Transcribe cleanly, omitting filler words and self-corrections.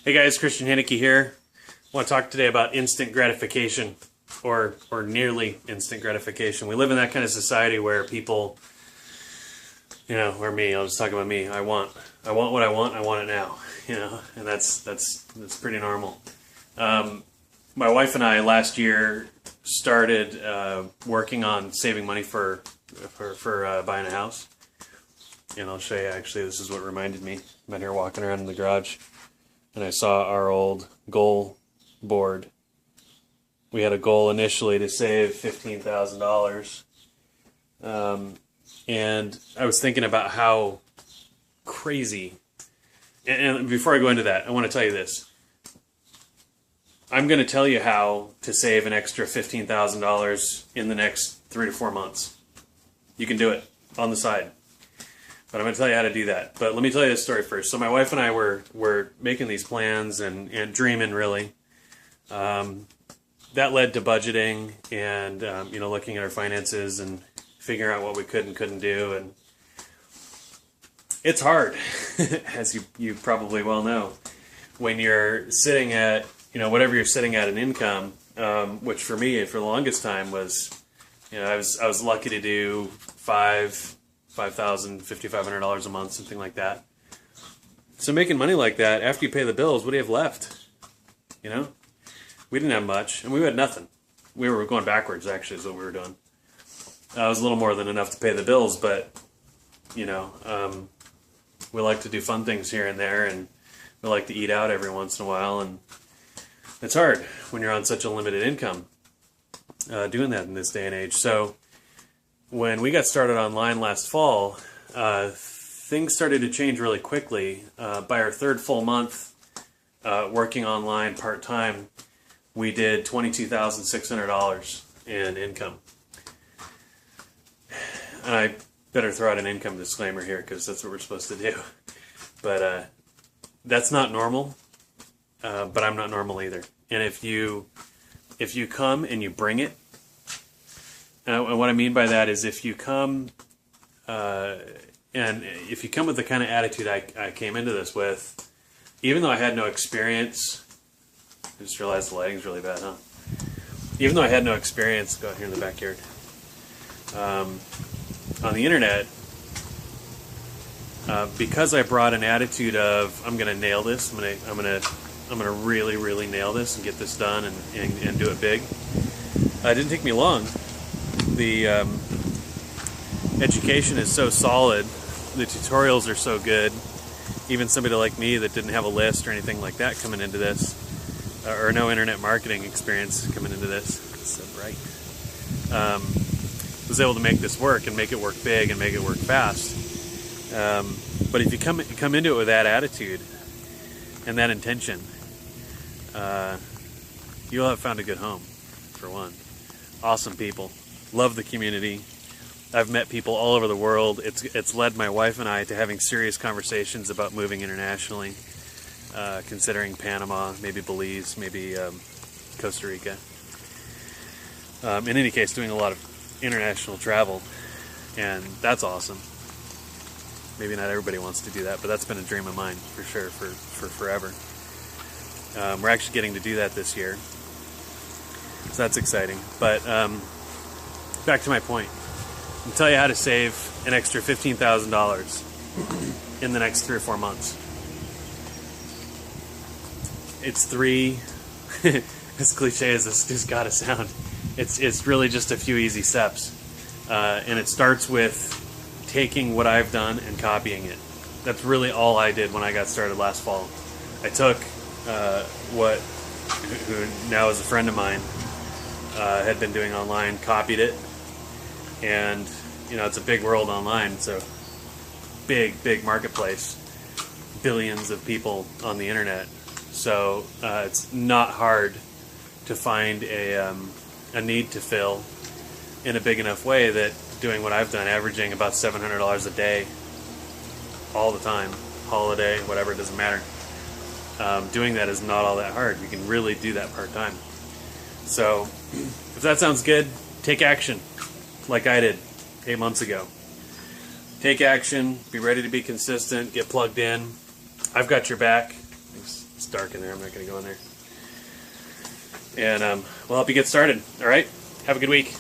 Hey guys, Christian Haneke here. I want to talk today about instant gratification, or nearly instant gratification. We live in that kind of society where people, or me, I'll just talk about me. I want what I want it now, and that's pretty normal. My wife and I last year started working on saving money for buying a house. And I'll show you, actually, this is what reminded me. I've been here walking around in the garage, and I saw our old goal board. We had a goal initially to save $15,000. And I was thinking about how crazy, and before I go into that, I want to tell you this. I'm going to tell you how to save an extra $15,000 in the next 3 to 4 months. You can do it on the side. But I'm going to tell you how to do that. But let me tell you this story first. So my wife and I were making these plans and dreaming, really. That led to budgeting and looking at our finances and figuring out what we could and couldn't do. And it's hard, as you probably well know, when you're sitting at whatever you're sitting at in income, which for me for the longest time was, I was lucky to do $5,000, $5,500 a month, something like that. So making money like that, after you pay the bills, what do you have left? We didn't have much, and we had nothing. We were going backwards, actually, is what we were doing. It was a little more than enough to pay the bills, but, we like to do fun things here and there, and we like to eat out every once in a while, and it's hard when you're on such a limited income doing that in this day and age. So when we got started online last fall, things started to change really quickly. By our third full month working online part-time, we did $22,600 in income. And I better throw out an income disclaimer here because that's what we're supposed to do. But that's not normal, but I'm not normal either. And if you come and you bring it, and what I mean by that is if you come with the kind of attitude I came into this with, even though I had no experience, I just realized the lighting's really bad, huh? Even though I had no experience, go out here in the backyard, on the internet, because I brought an attitude of I'm going to nail this, I'm going to really, really nail this and get this done and do it big. It didn't take me long. The education is so solid, the tutorials are so good. Even somebody like me that didn't have a list or anything like that coming into this, or no internet marketing experience coming into this, it's so bright, was able to make this work and make it work big and make it work fast. But if you come into it with that attitude and that intention, you'll have found a good home, for one. Awesome people. Love the community. I've met people all over the world. It's led my wife and I to having serious conversations about moving internationally, considering Panama, maybe Belize, maybe Costa Rica. In any case, doing a lot of international travel, and that's awesome. Maybe not everybody wants to do that, but that's been a dream of mine for sure, for forever. We're actually getting to do that this year, so that's exciting. But back to my point. I'll tell you how to save an extra $15,000 in the next 3 or 4 months. It's as cliche as this has got to sound, it's really just a few easy steps. And it starts with taking what I've done and copying it. That's really all I did when I got started last fall. I took who now is a friend of mine, had been doing online, copied it, and it's a big world online, so big marketplace, billions of people on the internet, so it's not hard to find a need to fill in a big enough way that doing what I've done, averaging about $700 a day all the time, holiday, whatever, it doesn't matter. Doing that is not all that hard. You can really do that part-time. So if that sounds good, take action like I did 8 months ago. Take action, be ready to be consistent, get plugged in. I've got your back. It's dark in there. I'm not going to go in there. And we'll help you get started. All right? Have a good week.